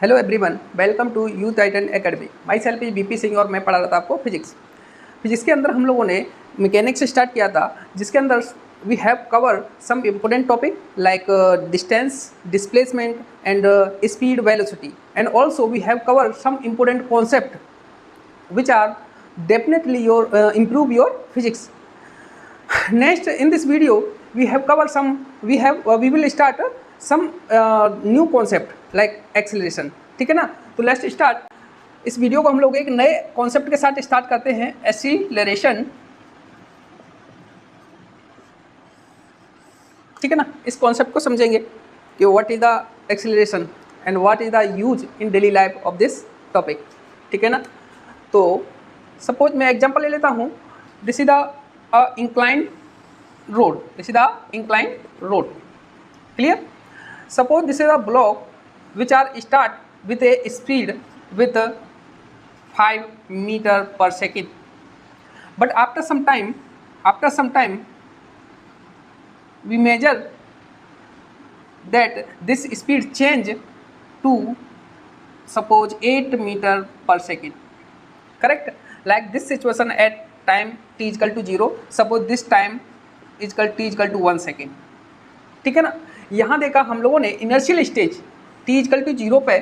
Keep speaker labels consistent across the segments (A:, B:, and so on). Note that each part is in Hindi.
A: Hello everyone, welcome to Youth Titan Academy. My self is BP Singh और मैं पढ़ा रहा था आपको फिजिक्स के अंदर हम लोगों ने मैकेनिक्स स्टार्ट किया था, जिसके अंदर we have cover some important topic like distance, displacement and speed, velocity, and also we have cover some important concept which are definitely improve your physics. Next, in this video we have covered some we will start some new concept like acceleration. ठीक है ना? तो लेट्स स्टार्ट। इस वीडियो को हम लोग एक नए कॉन्सेप्ट के साथ स्टार्ट करते हैं, एक्सीलरेशन। ठीक है ना? इस कॉन्सेप्ट को समझेंगे कि what is the acceleration and what is the use in daily life of this topic. ठीक है ना? तो सपोज मैं एग्जांपल ले लेता हूँ। This is the incline road, this is the incline road. Clear? Suppose this is a block which are start with a speed with 5 metre पर second, but after some time we measure that this speed change to suppose 8 meter per second. Correct? Like this situation at time t is equal to 0, suppose this time is equal t is equal to 1 second. ठीक है ना? यहाँ देखा हम लोगों ने inertial stage t is equal to 0 पे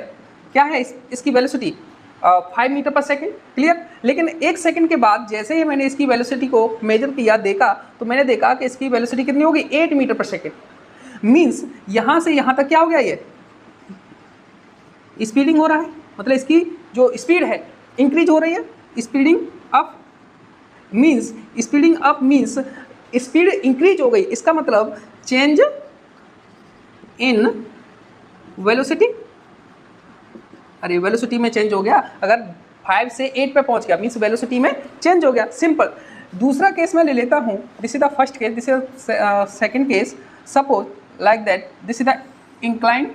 A: क्या है इसकी वेलोसिटी 5 मीटर पर सेकेंड। क्लियर? लेकिन एक सेकेंड के बाद जैसे ही मैंने इसकी वेलोसिटी को मेजर किया, देखा, तो मैंने देखा कि इसकी वेलोसिटी कितनी होगी 8 मीटर पर सेकेंड। मीन्स यहाँ से यहाँ तक क्या हो गया, ये स्पीडिंग हो रहा है, मतलब इसकी जो स्पीड है इंक्रीज हो रही है। Speeding up means speed increase हो गई, इसका मतलब चेंज इन वेलोसिटी। अरे वेलोसिटी में चेंज हो गया, अगर 5 से 8 पे पहुंच गया मीन्स वेलोसिटी में चेंज हो गया, सिंपल। दूसरा केस मैं ले लेता हूं, this is the first case, this is second case. Suppose like that this is the incline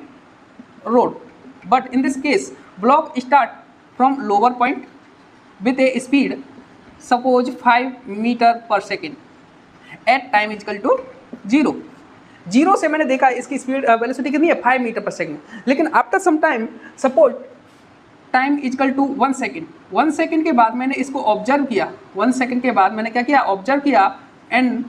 A: road, but in this case block start from lower point with a speed suppose 5 meter per second at time is equal to 0 से मैंने देखा इसकी स्पीड वेलोसिटी कितनी है 5 मीटर पर सेकेंड। लेकिन after some time suppose time is equal to 1 second. 1 second के बाद मैंने इसको ऑब्जर्व किया, 1 सेकेंड के बाद मैंने क्या किया, ऑब्जर्व किया, एंड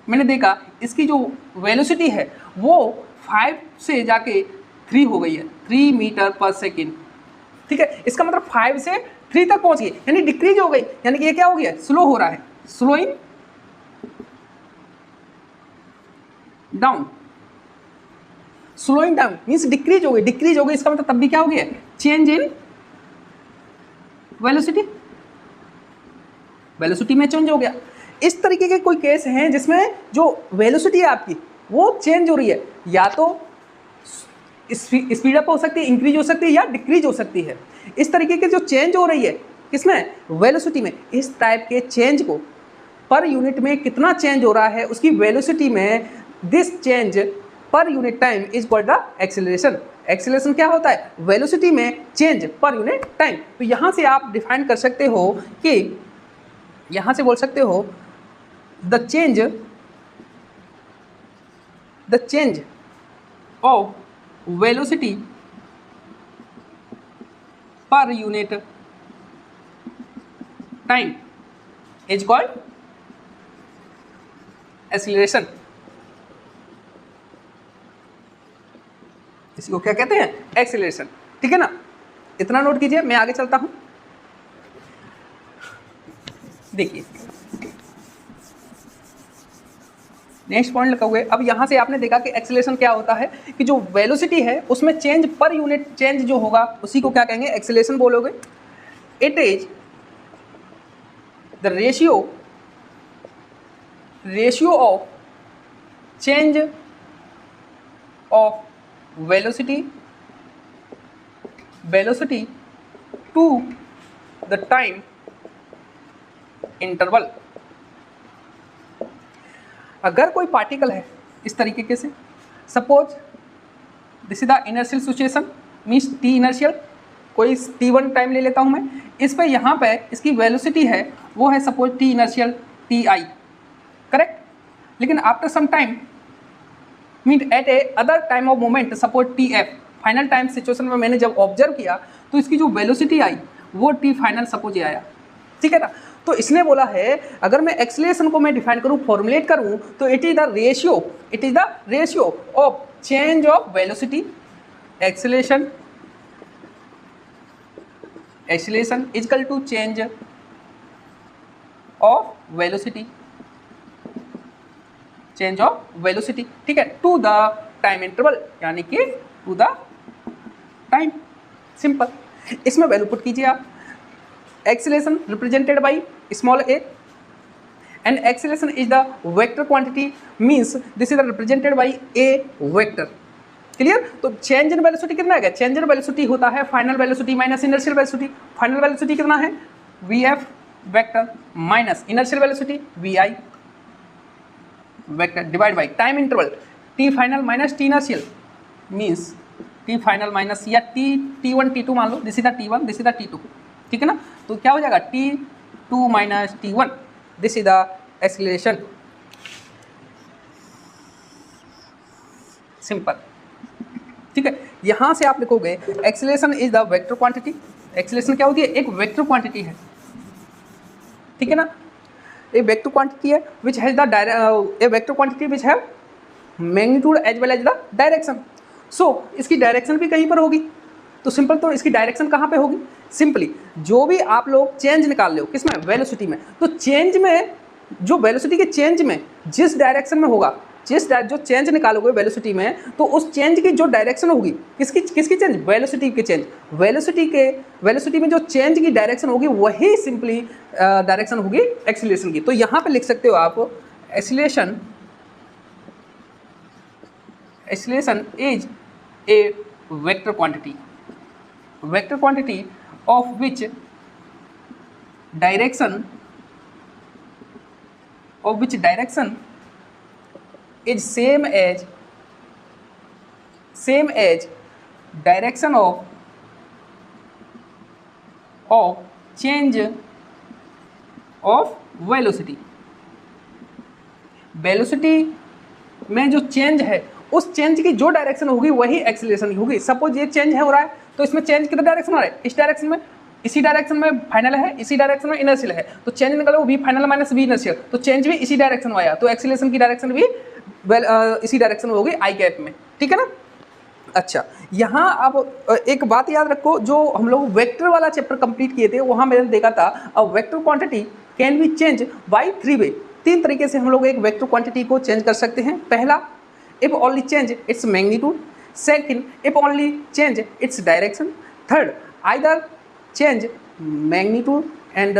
A: मैंने देखा इसकी जो वेलोसिटी है वो 5 से जाके 3 हो गई है, 3 मीटर पर सेकेंड। ठीक है? इसका मतलब 5 से 3 तक पहुंच गई, यानी डिक्रीज हो गई, यानी कि ये क्या हो गया, स्लो हो रहा है, slowing down. Slowing down means decrease हो गई, इसका मतलब तब भी क्या हो गया, चेंज इन वेलोसिटी में चेंज हो गया। इस तरीके के कोई केस हैं जिसमें जो वेलोसिटी है आपकी वो चेंज हो रही है, या तो स्पीड अप हो सकती है, इंक्रीज हो सकती है, या डिक्रीज हो सकती है। इस तरीके के जो चेंज हो रही है किसमें, वेलोसिटी में, इस टाइप के चेंज को पर यूनिट में कितना चेंज हो रहा है उसकी वेलोसिटी में, this change per unit time is called the acceleration. Acceleration क्या होता है, वेलोसिटी में चेंज पर यूनिट टाइम। तो यहाँ से आप डिफाइन कर सकते हो कि यहाँ से बोल सकते हो the change of velocity per unit time is called acceleration। इसी को क्या कहते हैं, एक्सीलरेशन। ठीक है ना? इतना नोट कीजिए, मैं आगे चलता हूं। देखिए नेक्स्ट पॉइंट लिखा हुआ है। अब यहाँ से आपने देखा कि एक्सीलरेशन क्या होता है, कि जो वेलोसिटी है उसमें चेंज पर यूनिट चेंज जो होगा उसी को क्या कहेंगे, एक्सीलरेशन बोलोगे। It is the ratio of change of velocity to the time interval. अगर कोई पार्टिकल है इस तरीके से, suppose this is the initial situation means T initial, कोई t1 टाइम ले लेता हूं मैं, इस पे यहाँ पे इसकी वेलोसिटी है वो है suppose T inertial ti, correct. लेकिन after some time mean at a other time of moment suppose tf final time situation में मैंने जब ऑब्जर्व किया तो इसकी जो वेलोसिटी आई वो टी फाइनल सपोज ये आया, ठीक है ना। तो इसने बोला है अगर मैं एक्सेलरेशन को मैं डिफाइन करूं, फॉर्मुलेट करूं, तो it is the ratio of change of velocity, acceleration equal to change of velocity, ठीक है, टू द टाइम इंटरवल, यानी कि टू द टाइम। सिंपल। इसमें वैल्यू पुट कीजिए आप। Acceleration represented by small a and acceleration is the vector quantity, means this is represented by a vector। Clear. तो चेंज इन वेलोसिटी कितना है? चेंज इन वेलोसिटी होता है final velocity minus inertial velocity. Final velocity कितना है? vf vector minus inertial velocity vi vector divide by time interval t final minus t inertial, means t final minus या t1 t2 मान लो, this is the t1 this is the t2, ठीक है ना। तो क्या हो जाएगा t2 minus t1, this is the acceleration. Simple, ठीक है। यहां से आप लिखोगे acceleration is the vector quantity. Acceleration क्या होती है? एक वेक्टर क्वांटिटी है, ठीक है ना। ए वेक्टर क्वांटिटी है which has the a vector quantity which have magnitude as well as the direction. So इसकी डायरेक्शन भी कहीं पर होगी, तो सिंपल, तो इसकी डायरेक्शन कहाँ पे होगी? सिंपली जो भी आप लोग चेंज निकाल रहे हो किसमें? वेलोसिटी में। तो चेंज में, जो वेलोसिटी के चेंज में जिस डायरेक्शन में होगा, जो चेंज निकालोगे वेलोसिटी में, तो उस चेंज की जो डायरेक्शन होगी, किसकी चेंज? वेलोसिटी की चेंज। वेलोसिटी में जो चेंज की डायरेक्शन होगी वही सिंपली डायरेक्शन होगी एक्सीलरेशन की। तो यहाँ पे लिख सकते हो आप acceleration is a vector quantity of which direction is same as direction of change of velocity। में जो चेंज है उस चेंज की जो डायरेक्शन होगी वही एक्सीलरेशन होगी। सपोज ये चेंज है हो रहा है, तो इसमें चेंज कितना डायरेक्शन हो रहा है? इस डायरेक्शन में, इसी डायरेक्शन में फाइनल है, इसी डायरेक्शन में इनर्शियल है, तो चेंज निकालो v final minus v inertial, तो चेंज भी इसी डायरेक्शन में आया, तो एक्सीलरेशन की डायरेक्शन भी इसी डायरेक्शन में होगी i कैप में, ठीक है ना। अच्छा, यहाँ आप एक बात याद रखो, जो हम लोग वेक्टर वाला चैप्टर कंप्लीट किए थे वहाँ मैंने देखा था a vector quantity can be change by 3 वे। 3 तरीके से हम लोग एक वेक्टर क्वांटिटी को चेंज कर सकते हैं। पहला, if only change its magnitude. Second, if only change its direction. Third, either change magnitude and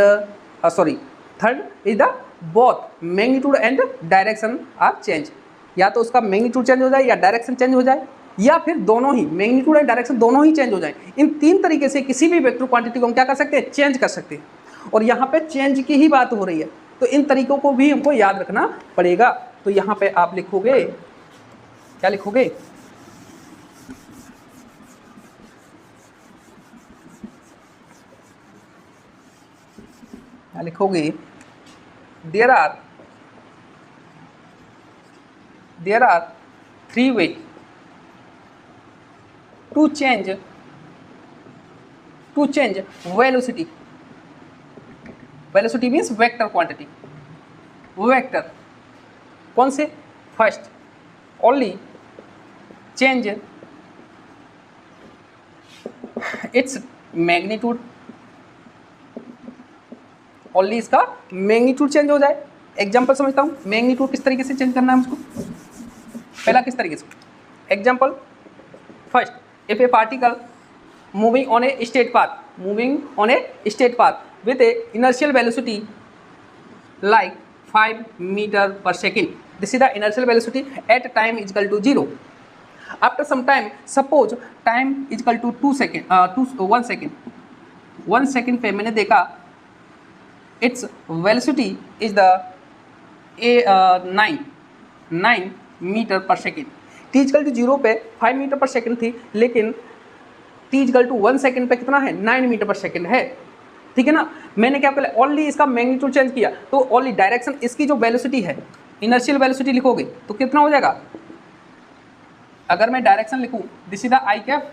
A: third is the both magnitude and direction are change। या तो उसका मैग्नीट्यूड चेंज हो जाए या डायरेक्शन चेंज हो जाए, या फिर दोनों ही, मैग्नीट्यूड एंड डायरेक्शन दोनों ही चेंज हो जाए। इन 3 तरीके से किसी भी वेक्टर क्वांटिटी को हम क्या कर सकते हैं? चेंज कर सकते हैं। और यहाँ पे चेंज की ही बात हो रही है, तो इन तरीकों को भी हमको याद रखना पड़ेगा। तो यहाँ पे आप लिखोगे, क्या लिखोगे? क्या लिखोगे? There are 3 ways to change velocity। Velocity means vector quantity. Vector कौन से? First, only change its magnitude, only इसका मैग्नीट्यूड चेंज हो जाए। एग्जांपल समझता हूँ, मैग्नीट्यूड किस तरीके से चेंज करना है उसको। पहला किस तरीके से? Example first, if A particle moving on a straight path with a inertial velocity like 5 meter per second, this is the inertial velocity at time is equal to 0. After some time, suppose time is equal to 1 second। 1 second पे मैंने देखा its velocity is the 9 meter per second। t is equal to 0 पे 5 मीटर पर सेकेंड थी, लेकिन t is equal to 1 second पे कितना है? 9 मीटर पर सेकेंड है, ठीक है ना। मैंने क्या किया? ओनली इसका मैग्नीट्यूड चेंज किया, तो ओनली डायरेक्शन, इसकी जो वेलोसिटी है, इनर्शियल वेलोसिटी लिखोगे तो कितना हो जाएगा? अगर मैं डायरेक्शन लिखूं, this is the I cap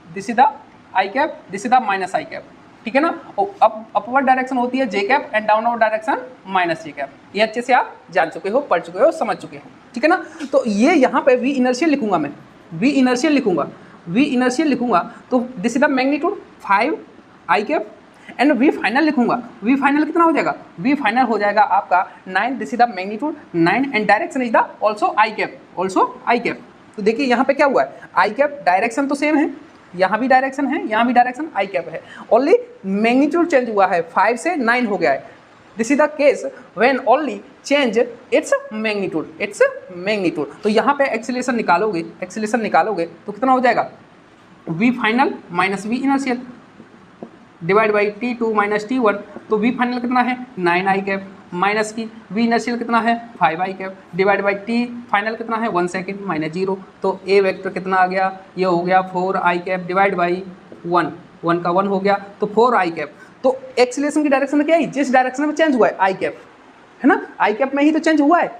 A: this is the I cap, this is the minus I cap, ठीक है ना। और अब अपवर्ड डायरेक्शन होती है J cap and downward direction minus J cap. ये अच्छे से आप जान चुके हो, पढ़ चुके हो, समझ चुके हो, ठीक है ना। तो ये यहाँ पे वी इनर्शियल लिखूंगा मैं, वी इनर्शियल लिखूंगा, वी इनर्शियल लिखूंगा तो this is the magnitude 5 I cap and V final लिखूंगा, वी फाइनल कितना हो जाएगा, वी फाइनल हो जाएगा आपका 9, this is the magnitude 9 and direction is the also I cap, also I cap. तो देखिए यहाँ पे क्या हुआ है, आई कैप डायरेक्शन तो सेम है, यहाँ भी डायरेक्शन है, यहाँ भी डायरेक्शन आई कैप है, ओनली मैग्नीट्यूड चेंज हुआ है, 5 से 9 हो गया है। This is the case when only change its magnitude, its magnitude. तो यहाँ पे एक्सीलरेशन निकालोगे, एक्सीलरेशन निकालोगे तो कितना हो जाएगा, V final minus V inertial divide by T2 minus T1। तो वी फाइनल कितना है 9 आई कैप माइनस की वी इनर्शियल कितना है 5 I cap divide by T final कितना है 1 सेकेंड माइनस 0। तो ए वेक्टर कितना आ गया, ये हो गया 4 आई कैप डिवाइड बाई 1, 1 का 1 हो गया तो 4 आई कैप। तो एक्सीलरेशन की डायरेक्शन में क्या है, जिस डायरेक्शन में चेंज हुआ है आई कैप, है ना, आई कैप में ही तो चेंज हुआ है।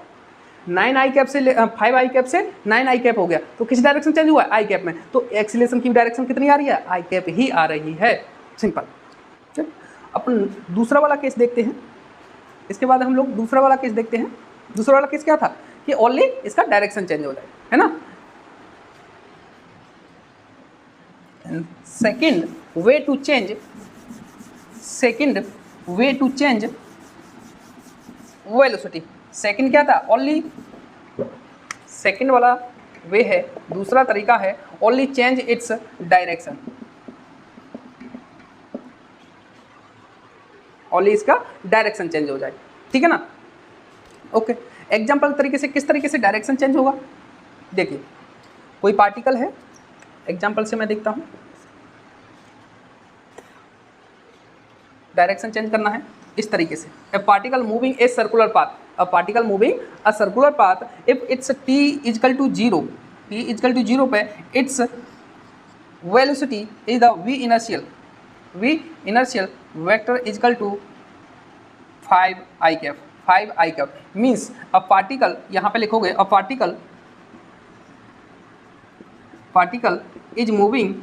A: 9 आई कैप से 5 आई कैप से 9 आई कैप हो गया, तो किस डायरेक्शन चेंज हुआ है आई कैप में। तो एक्सीलरेशन की डायरेक्शन कितनी आ रही है, आई कैप ही आ रही है, सिंपल। अपन दूसरा वाला केस देखते हैं, इसके बाद हम लोग दूसरा वाला केस देखते हैं। दूसरा वाला केस क्या था कि ओनली इसका डायरेक्शन चेंज हो जाए, है ना। Second way to change, second way to change velocity, second क्या था, ओनली सेकंड वाला वे है, दूसरा तरीका है only change its direction, only इसका डायरेक्शन चेंज हो जाए, ठीक है ना। ओके, एग्जाम्पल तरीके से किस तरीके से डायरेक्शन चेंज होगा, देखिए कोई पार्टिकल है, एग्जाम्पल से मैं देखता हूँ, डायरेक्शन चेंज करना है इस तरीके से, a particle moving a circular path, a particle moving a circular path if it's t equal to 0, t equal to 0 पे it's velocity is the v initial, v inertial vector equal to 5 I cap, 5 I cap means a particle, यहाँ पे लिखोगे a particle, particle is moving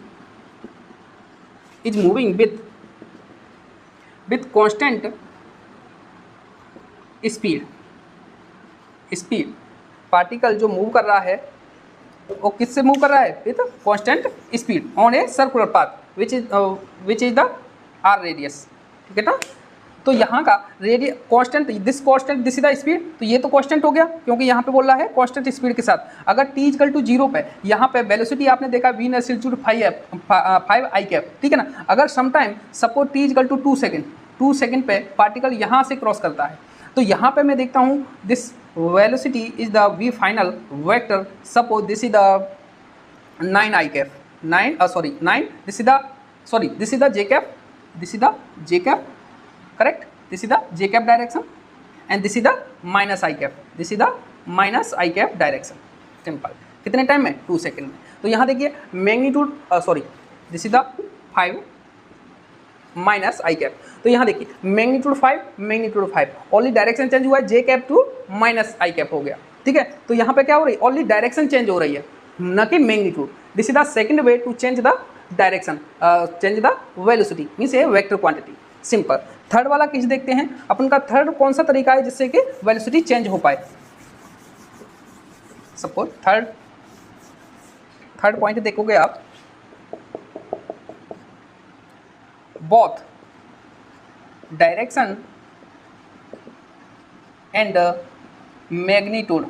A: with constant speed, speed particle जो मूव कर रहा है वो किससे मूव कर रहा है, with constant speed on a circular path which is the R radius, ठीक है ना। तो यहाँ का radius constant, this constant, this is the speed, तो ये तो कांस्टेंट हो गया क्योंकि यहाँ पे बोल रहा है कांस्टेंट स्पीड के साथ। अगर t इक्वल टू 0 पे यहाँ पे वेलोसिटी आपने देखा v इनर्शियल 5 आई कैप, ठीक है ना। अगर sometime suppose t equal to 2 second पे पार्टिकल यहाँ से क्रॉस करता है, तो यहाँ पे मैं देखता हूँ this velocity is the v final vector, suppose this is the 9 I cap, 9 this is the j cap, this is the j cap, correct, this is the j cap direction and this is the minus I cap, this is the minus I cap direction, simple। कितने टाइम में, 2 सेकेंड में। तो यहाँ देखिए magnitude this is the 5 minus I cap, तो यहाँ देखिए मैग्नीट्यूड 5 ओनली डायरेक्शन चेंज हुआ है, j cap to minus I cap हो गया, ठीक है। तो यहाँ पे क्या हो रही है, ओनली डायरेक्शन चेंज हो रही है, न कि magnitude. This is the second way to change the direction, change the velocity means a vector quantity, simple. Third वाला केस देखते हैं, अपन का थर्ड कौन सा तरीका है जिससे कि वेलोसिटी चेंज हो पाए। सपोज थर्ड पॉइंट देखोगे आप, both direction and magnitude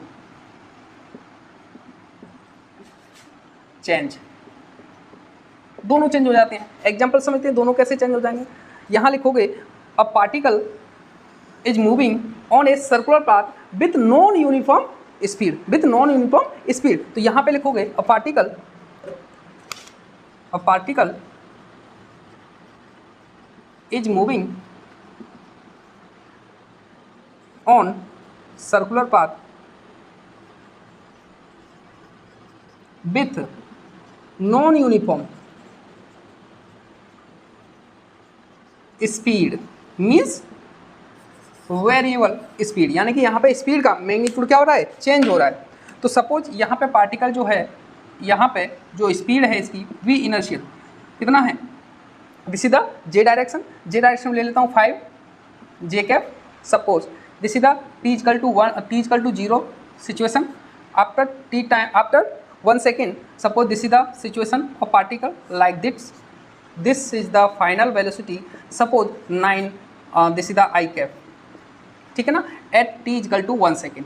A: change, दोनों चेंज हो जाते हैं। एग्जांपल समझते हैं दोनों कैसे चेंज हो जाएंगे। यहाँ लिखोगे a particle is moving on a circular path with non uniform speed, with non uniform speed. तो यहाँ पे लिखोगे a particle is moving on circular path with non uniform speed means variable speed, यानी कि यहाँ पे स्पीड का मैग्नीट्यूड क्या हो रहा है, चेंज हो रहा है। तो सपोज यहाँ पे पार्टिकल जो है, यहाँ पे जो स्पीड है इसकी v इनर्शियल, कितना है, this is the J direction, J direction में ले लेता हूँ 5 J cap. Suppose this is the t equal to 0 situation after t time after 1 second. Suppose this is the situation of particle like this is the final velocity suppose 9 this is the I cap, ठीक है ना, at t equal to 1 second.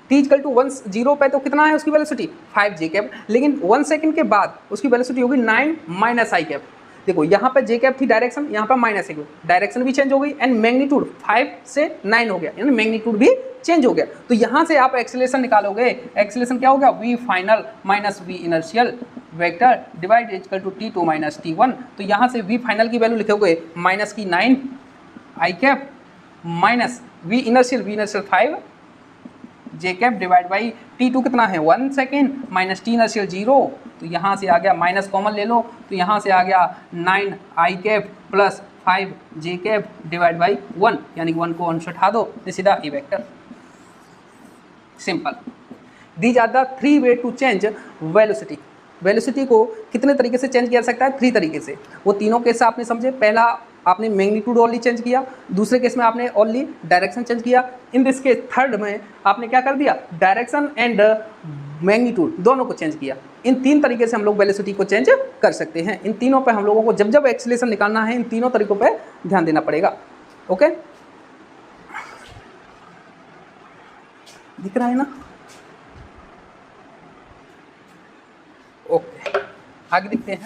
A: t equal to 0 पे तो कितना है उसकी वेलोसिटी 5 जे कैप, लेकिन 1 सेकेंड के बाद उसकी वेलोसिटी होगी 9 माइनस आई कैप। देखो यहाँ पे जे कैप थी डायरेक्शन, यहाँ पर माइनस है, डायरेक्शन भी चेंज हो गई एंड मैग्नीट्यूड 5 से 9 हो गया, यानी मैग्नीट्यूड भी चेंज हो गया। तो यहाँ से आप एक्सेलरेशन निकालोगे, एक्सेलरेशन क्या हो गया, v final minus v inertial vector divide equal to t2 minus t1। तो यहाँ से v फाइनल की वैल्यू लिखोगे माइनस की 9 I cap minus v inertial 5 J cap divide by t2 कितना है 1 सेकेंड माइनस t इनर्शियल 0। तो यहाँ से आ गया माइनस कॉमन ले लो, तो यहाँ से आ गया 9 I cap plus 5 J cap divide by 1, यानी कि 1 को 1 से हटा दो, this is the E vector. Simple. These are the 3 way to change velocity. Velocity को कितने तरीके से चेंज किया जा सकता है, 3 तरीके से। वो तीनों केस आपने समझे, पहला आपने मैग्नीट्यूड ओनली चेंज किया, दूसरे केस में आपने ओनली डायरेक्शन चेंज किया, इन दिस केस थर्ड में आपने क्या कर दिया, डायरेक्शन एंड मैग्नीट्यूड दोनों को चेंज किया। इन 3 तरीके से हम लोग वेलोसिटी को चेंज कर सकते हैं। इन तीनों पे हम लोगों को जब एक्सेलरेशन निकालना है इन तीनों तरीकों पे ध्यान देना पड़ेगा। ओके, दिख रहा है ना? ओके, आगे दिखते हैं।